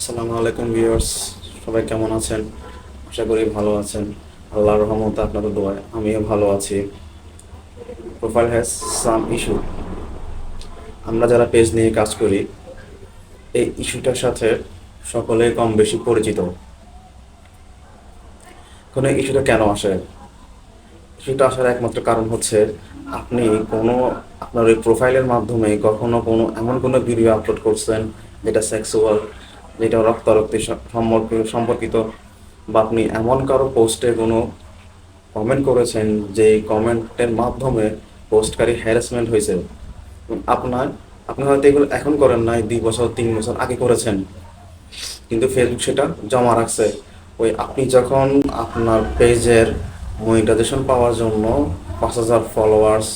আসসালামু আলাইকুম ভিউয়ার্স, সবাই কেমন আছেন? আশা করি ভালো আছেন। আল্লাহর রহমতে আপনাদের দোয়ায় আমিও ভালো আছি। Profile has some issue. আমরা যারা পেজ নিয়ে কাজ করি, এই ইস্যুটার সাথে সকলেই কম বেশি পরিচিত। কোনো ইস্যুটা কেন আসে? ইস্যুটা আসার একমাত্র কারণ হচ্ছে আপনি কোনো আপনার ওই প্রোফাইলের মাধ্যমে কখনো কোনো এমন কোনো ভিডিও আপলোড করছেন যেটা সেক্সুয়াল, যেটা রক্তারক্তি সম্পর্কিত, বা আপনি এমন কারো পোস্টে কোনো কমেন্ট করেছেন যে কমেন্টের মাধ্যমে পোস্টকারী হ্যারাসমেন্ট হয়েছে। আপনার আপনি হয়তো এগুলো এখন করেন নাই, 2 বছর 3 বছর আগে করেছেন, কিন্তু ফেসবুক সেটা জমা রাখছে। ওই আপনি যখন আপনার পেজের মনিটাইজেশন পাওয়ার জন্য 5,000 ফলোয়ার্স,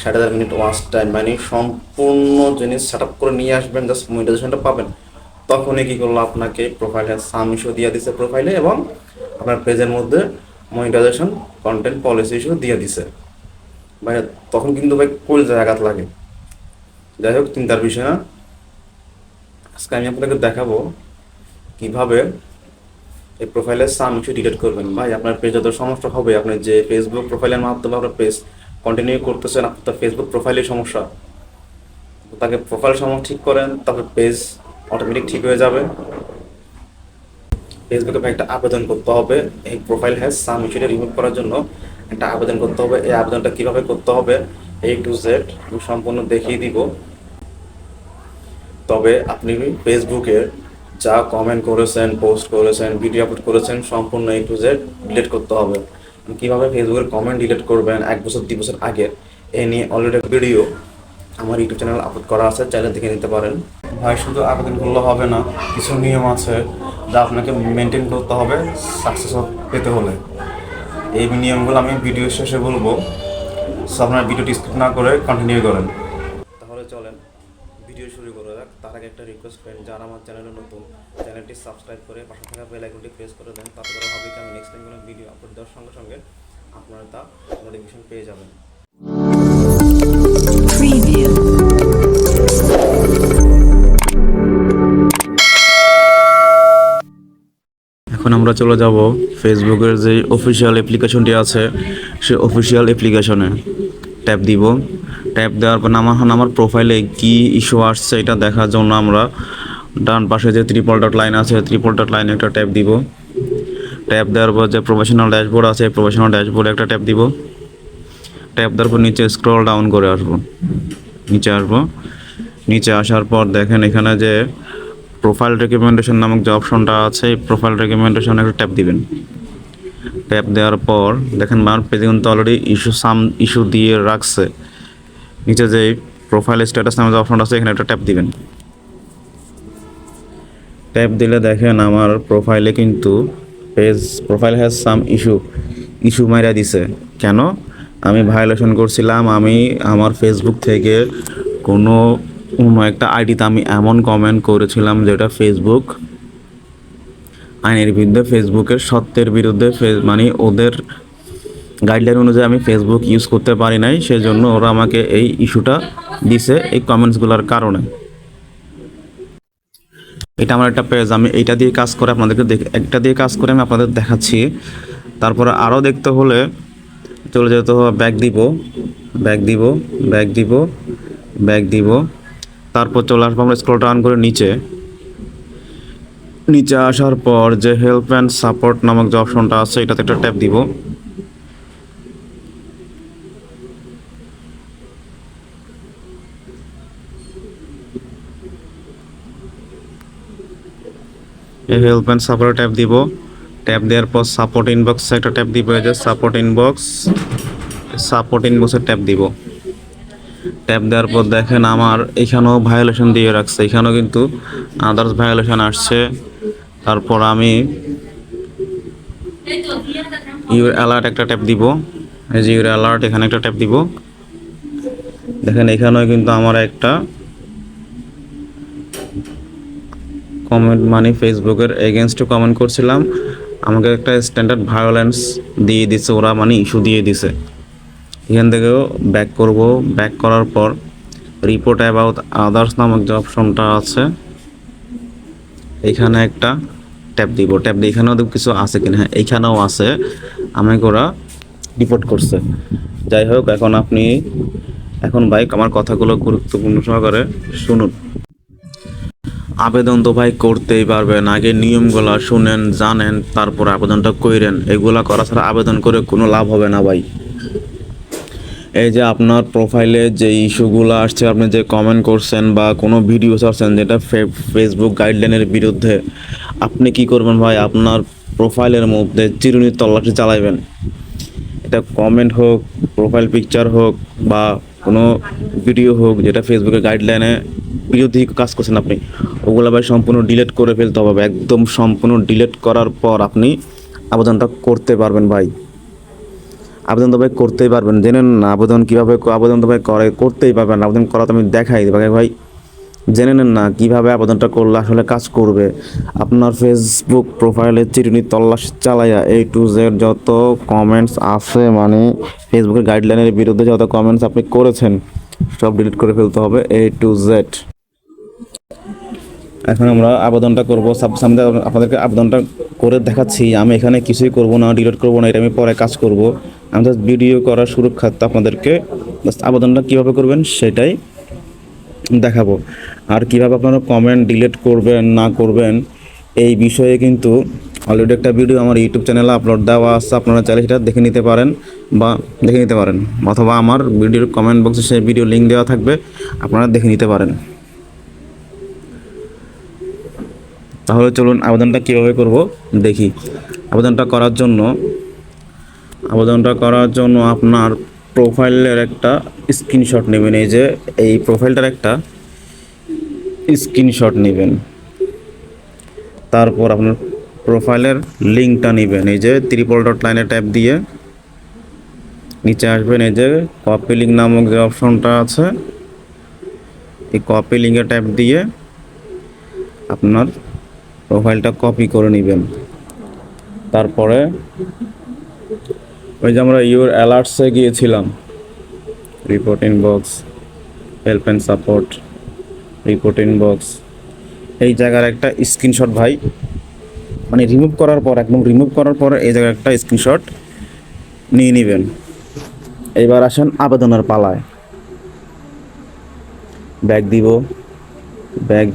60,000 মিনিট ওয়াচ টাইম, মানে সম্পূর্ণ জিনিস সেট আপ করে নিয়ে আসবেন, জাস্ট মনিটাইজেশনটা পাবেন, তখনই কী করলো, আপনাকে প্রোফাইলে সাম ইস্যু দিয়ে দিছে প্রোফাইলে, এবং আপনার পেজের মধ্যে মনিটাইজেশন কন্টেন্ট পলিসি ইস্যু দিয়ে দিছে। ভাই তখন কিন্তু ভাই কোন জায়গাত লাগে। যাই হোক, চিন্তার বিষয় না। আজকে আমি আপনাকে দেখাবো কিভাবে এই প্রোফাইলের সাম ইস্যু ডিলিট করবেন। ভাই আপনার পেজ যত সমস্যা হবে, আপনি যে ফেসবুক প্রোফাইলের মাধ্যমে আপনার পেজ কন্টিনিউ করতেছেন, আপনার তো ফেসবুক প্রোফাইলের সমস্যা, তাকে প্রোফাইল সমস্যা ঠিক করেন, তারপর পেজ অটোমেটিক ঠিক হয়ে যাবে। ফেসবুকে একটা আবেদন করতে হবে এই প্রোফাইল হ্যাজ সাম ইস্যুটা রিমুভ করার জন্য। একটা আবেদন করতে হবে। এই আবেদনটা কিভাবে করতে হবে A to Z আমি সম্পূর্ণ দেখিয়ে দিব। তবে আপনি ফেসবুকে যা কমেন্ট করেছেন, পোস্ট করেছেন, ভিডিও আপলোড করেছেন, সম্পূর্ণ A to Z ডিলিট করতে হবে। কিভাবে ফেসবুকের কমেন্ট ডিলিট করবেন 1 বছর 2 বছর আগে, এ নিয়ে অলরেডি ভিডিও আমার ইউটিউব চ্যানেল আপলোড করা আছে, চাইলে দেখে নিতে পারেন। ভাই শুধু আবেদন করলে হবে না, কিছু নিয়ম আছে যা আপনাকে মেনটেন করতে হবে সাকসেস পেতে হলে। এই নিয়মগুলো আমি ভিডিও শেষে বলবো, সো আপনার ভিডিওটি স্কিপ না করে কন্টিনিউ করেন। তাহলে চলেন ভিডিও শুরু করা যাক। তার আগে একটা রিকোয়েস্ট করেন, যারা আমার চ্যানেলে নতুন, চ্যানেলটি সাবস্ক্রাইব করে পাশে থাকা বেল আইকনটি প্রেস করে দেন। তাতে করে হবে কি আমি নেক্সট টাইম কোনো ভিডিও আপলোড দেওয়ার সঙ্গে সঙ্গে আপনারা তা নোটিফিকেশন পেয়ে যাবেন। Preview. এখন আমরা চলে যাব ফেসবুকের যে অফিসিয়াল অ্যাপ্লিকেশনটি আছে, সেই অফিসিয়াল অ্যাপ্লিকেশনে ট্যাপ দিব। ট্যাপ দেওয়ার পর আমার প্রোফাইলে কি ইস্যু আসছে এটা দেখার জন্য আমরা ডান পাশে যে ট্রিপল ডট লাইন আছে, ট্রিপল ডট লাইনে একটা ট্যাপ দিব। ট্যাপ দেওয়ার পর যে প্রফেশনাল ড্যাশবোর্ড আছে, প্রফেশনাল ড্যাশবোর্ডে একটা ট্যাপ দিব। ট্যাপ দেওয়ার পর নিচে স্ক্রল ডাউন করে আসবো, নিচে আসার পর দেখেন এখানে যে প্রোফাইল রেকমেন্ডেশন নামক যে অপশনটা আছে, এই প্রোফাইল রেকমেন্ডেশন একটা ট্যাপ দিবেন। ট্যাপ দেওয়ার পর দেখেন আমার পেজে কিন্তু অলরেডি ইস্যু দিয়ে রাখছে। নিচে যে প্রোফাইল স্ট্যাটাস নামে যে অপশনটা আছে, এখানে একটা ট্যাপ দিবেন। ট্যাপ দিলে দেখেন আমার প্রোফাইলে কিন্তু প্রোফাইল হ্যাজ সাম ইস্যু মাইরা দিছে। কেন? আমি ভায়োলেশন করছিলাম। আমি আমার ফেসবুক থেকে কোনো একটা আইডিতে আমি এমন কমেন্ট করেছিলাম যেটা ফেসবুক আইনের বিরুদ্ধে, ফেসবুকের সত্যের বিরুদ্ধে, মানে ওদের গাইডলাইন অনুযায়ী আমি ফেসবুক ইউজ করতে পারি নাই, সেজন্য ওরা আমাকে এই ইস্যুটা দিছে এই কমেন্টসগুলোর কারণে। এটা আমার একটা পেজ, আমি এইটা দিয়ে কাজ করে আপনাদেরকে একটা দিয়ে কাজ করে আমি আপনাদের দেখাচ্ছি। তারপরে আরও দেখতে হলে চলে যেতে হবে, ব্যাক দিব। তারপর চলে আসবো আমরা স্ক্রল ডাউন করে নিচে আসার পর যে হেল্প অ্যান্ড সাপোর্ট নামক যে অপশনটা আছে, এটাতে একটা ট্যাপ দিব। এই হেল্প অ্যান্ড সাপোর্টে ট্যাপ দিব। ট্যাপ দেওয়ার পর সাপোর্ট ইনবক্সে একটা ট্যাপ দিব। এই যে সাপোর্ট ইনবক্সে ট্যাপ দিব। ট্যাপ দেওয়ার পর দেখেন আমার এখানেও ভায়োলেশন দিয়ে রাখছে, এখানেও কিন্তু আদার্স ভায়োলেশন আসছে। তারপর আমি ইউর অ্যালার্ট একটা ট্যাপ দিব। এই যে ইউর অ্যালার্ট, এখানে একটা ট্যাপ দিব। দেখেন এখানেও কিন্তু আমার একটা কমেন্ট, মানে ফেসবুকের এগেনস্টে কমেন্ট করছিলাম, আমাকে একটা স্ট্যান্ডার্ড ভায়োলেন্স দিয়ে দিছে ওরা, মানে ইস্যু দিয়ে দিছে। এখান থেকেও ব্যাক করার পর রিপোর্ট অ্যাবাউট আদার্স নামক যে অপশনটা আছে, এইখানে একটা ট্যাপ দিব, ট্যাপ দিয়ে এখানেও দেখব কিছু আছে কিনা। হ্যাঁ, এইখানেও আছে, আমাকে ওরা রিপোর্ট করছে। যাই হোক, এখন ভাই আমার কথাগুলো গুরুত্বপূর্ণ সহকারে শুনুন। আবেদন তো ভাই করতেই পারবেন, আগে নিয়মগুলো শুনেন, জানেন, তারপর আবেদনটা কইরেন। এগুলা করা ছাড়া আবেদন করে কোনো লাভ হবে না ভাই। এই যে আপনার প্রোফাইলে যে ইস্যুগুলো আসছে, আপনি যে কমেন্ট করছেন বা কোনো ভিডিও ছাড়ছেন যেটা ফেসবুক গাইডলাইনের বিরুদ্ধে, আপনি কি করবেন ভাই? আপনার প্রোফাইলের মধ্যে চিরুনি তল্লাশি চালাইবেন। এটা কমেন্ট হোক, প্রোফাইল পিকচার হোক, বা কোনো ভিডিও হোক যেটা ফেসবুকের গাইডলাইনে বিরোধী কাজ করছেন আপনি, ওগুলো ভাই সম্পূর্ণ ডিলিট করে ফেলতে হবে। একদম সম্পূর্ণ ডিলিট করার পর আপনি আবেদনটা করতে পারবেন ভাই। আবেদন তো ভাই করতেই পারবেন, জেনেন না আবেদন কীভাবে আবেদন তো ভাই করতেই পারবেন। আবেদন করা তো আমি দেখাই দেবো ভাই। জেনে নেন না কীভাবে আবেদনটা করলে আসলে কাজ করবে। আপনার ফেসবুক প্রোফাইলে চিরুনি তল্লাশি চালাইয়া A to Z যত কমেন্টস আছে, মানে ফেসবুকের গাইডলাইনের বিরুদ্ধে যত কমেন্টস আপনি করেছেন সব ডিলিট করে ফেলতে হবে A to Z। এখন আমরা আবেদনটা করবো, সামনে আপনাদেরকে আবেদনটা করে দেখাচ্ছি। আমি এখানে কিছুই করব না, ডিলিট করব না, এটা আমি পরে কাজ করব। আমি জাস্ট ভিডিও করার সুরক্ষার্থে আপনাদেরকে জাস্ট আবেদনটা কীভাবে করবেন সেটাই দেখাবো। আর কীভাবে আপনারা কমেন্ট ডিলিট করবেন না করবেন এই বিষয়ে কিন্তু অলরেডি একটা ভিডিও আমার ইউটিউব চ্যানেলে আপলোড দেওয়া আছে, আপনারা চাইলে সেটা দেখে নিতে পারেন, অথবা আমার ভিডিওর কমেন্ট বক্সে সেই ভিডিও লিঙ্ক দেওয়া থাকবে, আপনারা দেখে নিতে পারেন। তাহলে চলুন আবেদনটা কীভাবে করব দেখি। আবেদনটা করার জন্য আপনার প্রোফাইলের একটা স্ক্রিনশট নেবেন। এই যে এই প্রোফাইলটার একটা স্ক্রিনশট নেবেন। তারপর আপনার প্রোফাইলের লিঙ্কটা নেবেন। এই যে ট্রিপল ডট লাইনে ট্যাপ দিয়ে নিচে আসবেন। এই যে কপি লিঙ্ক নামক যে অপশনটা আছে, এই কপি লিঙ্কে ট্যাপ দিয়ে আপনার প্রোফাইলটা কপি করে নেবেন। তারপরে ওই যে আমরা ইউর অ্যালার্টসে গিয়েছিলাম, report inbox, help and support, report inbox, এই জায়গার একটা স্ক্রিনশট ভাই, মানে একদম রিমুভ করার পর এই জায়গায় একটা স্ক্রিনশট নিয়ে নেবেন। এবার আসেন আবেদনের পালায়। ব্যাক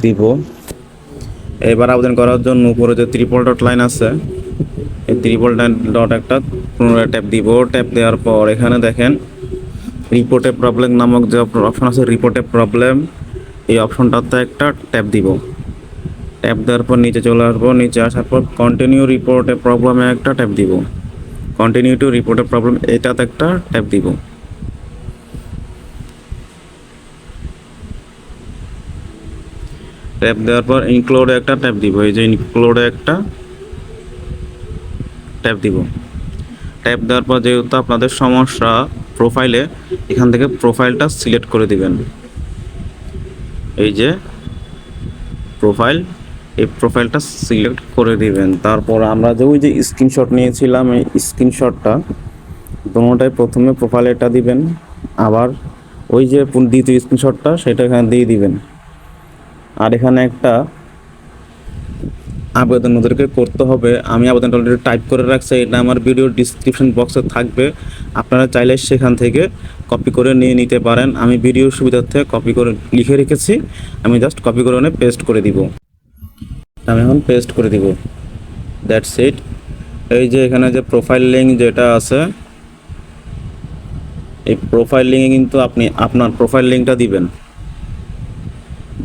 দিব। এবার আবেদন করার জন্য উপরে যে ট্রিপল ডট লাইন আছে, এই ট্রিপল ডট একটা পুনরায় ট্যাপ দিব। ট্যাপ দেওয়ার পর এখানে দেখেন রিপোর্টে প্রবলেম নামক যে অপশন আছে, রিপোর্টে প্রবলেম, এই অপশনটাতে একটা ট্যাপ দিব। ট্যাপ দেওয়ার পর নিচে চলে আসবো। নিচে আসার পর কন্টিনিউ রিপোর্টে প্রবলেমে একটা ট্যাপ দিব। কন্টিনিউ টু রিপোর্টে প্রবলেম, এটাতে একটা ট্যাপ দিব। ট্যাপ দেওয়ার পর ইনক্লুডে একটা ট্যাপ দিব। এই যে ইনক্লুডে একটা ট্যাপ দিব। ট্যাপ দেওয়ার পর যেহেতু আপনাদের সমস্যা প্রোফাইলে, এখান থেকে প্রোফাইলটা সিলেক্ট করে দিবেন। এই যে প্রোফাইল, এই প্রোফাইলটা সিলেক্ট করে দিবেন। তারপর আমরা যে ওই যে স্ক্রিনশট নিয়েছিলাম, এই স্ক্রিনশটটা দুটোটাই প্রথমে প্রোফাইলে এটা দিবেন, আবার ওই যে দ্বিতীয় স্ক্রিনশটটা সেটা এখানে দিয়ে দিবেন। আর এখানে একটা আবেদন ওদেরকে করতে হবে। আমি আবেদনটা অলরেডি টাইপ করে রাখছি, এটা আমার ভিডিও ডিসক্রিপশন বক্সে থাকবে, আপনারা চাইলে সেখান থেকে কপি করে নিয়ে নিতে পারেন। আমি ভিডিও সুবিধার্থে কপি করে লিখে রেখেছি, আমি জাস্ট কপি করে এনে পেস্ট করে দিব। আমি এখন পেস্ট করে দিব, দ্যাটস ইট। এই যে এখানে যে প্রোফাইল লিঙ্ক যেটা আছে, এই প্রোফাইল লিঙ্কে কিন্তু আপনি আপনার প্রোফাইল লিঙ্কটা দিবেন।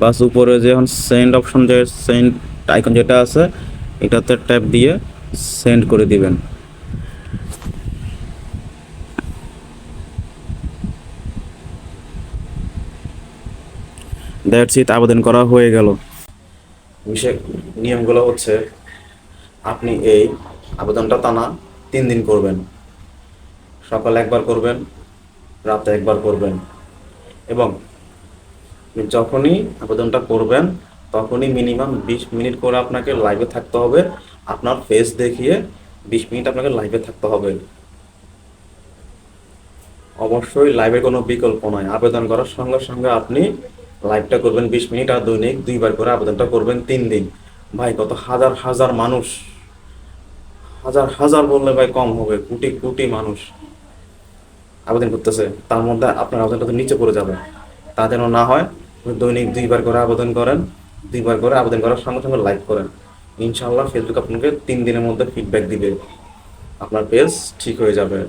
বাস উপরে যে এখন সেন্ড অপশন, যে সেন্ড আইকন যেটা আছে, এটাতে ট্যাপ দিয়ে সেন্ড করে দিবেন। দ্যাটস ইট, আবেদন করা হয়ে গেল। বিশেষ নিয়মগুলো হচ্ছে, আপনি এই আবেদনটা টানা 3 দিন করবেন। সকালে একবার করবেন, রাতে একবার করবেন, এবং যখনই আবেদনটা করবেন তখনই মিনিমাম 20 মিনিট করে আপনাকে লাইভে থাকতে হবে। আপনার ফেস দেখিয়ে 20 মিনিট আপনাকে লাইভে থাকতে হবে। অবশ্যই লাইভের কোনো বিকল্প নয়। আবেদন করার সঙ্গে সঙ্গে আপনি লাইভটা করবেন 20 মিনিট, আর দৈনিক 2বার করে আবেদনটা করবেন 3 দিন। ভাই কত হাজার হাজার মানুষ, হাজার হাজার বললে ভাই কম হবে, কোটি কোটি মানুষ আবেদন করতেছে, তার মধ্যে আপনার আবেদনটা তো নিচে পড়ে যাবে। তা যেন না হয়, দৈনিক 2বার করে আবেদন করেন, 2বার করে আবেদন করার সঙ্গে সঙ্গে লাইক করেন। ইনশাআল্লাহ ফেসবুক আপনাকে 3 দিনের মধ্যে ফিডব্যাক দিবে, আপনার পেজ ঠিক হয়ে যাবে।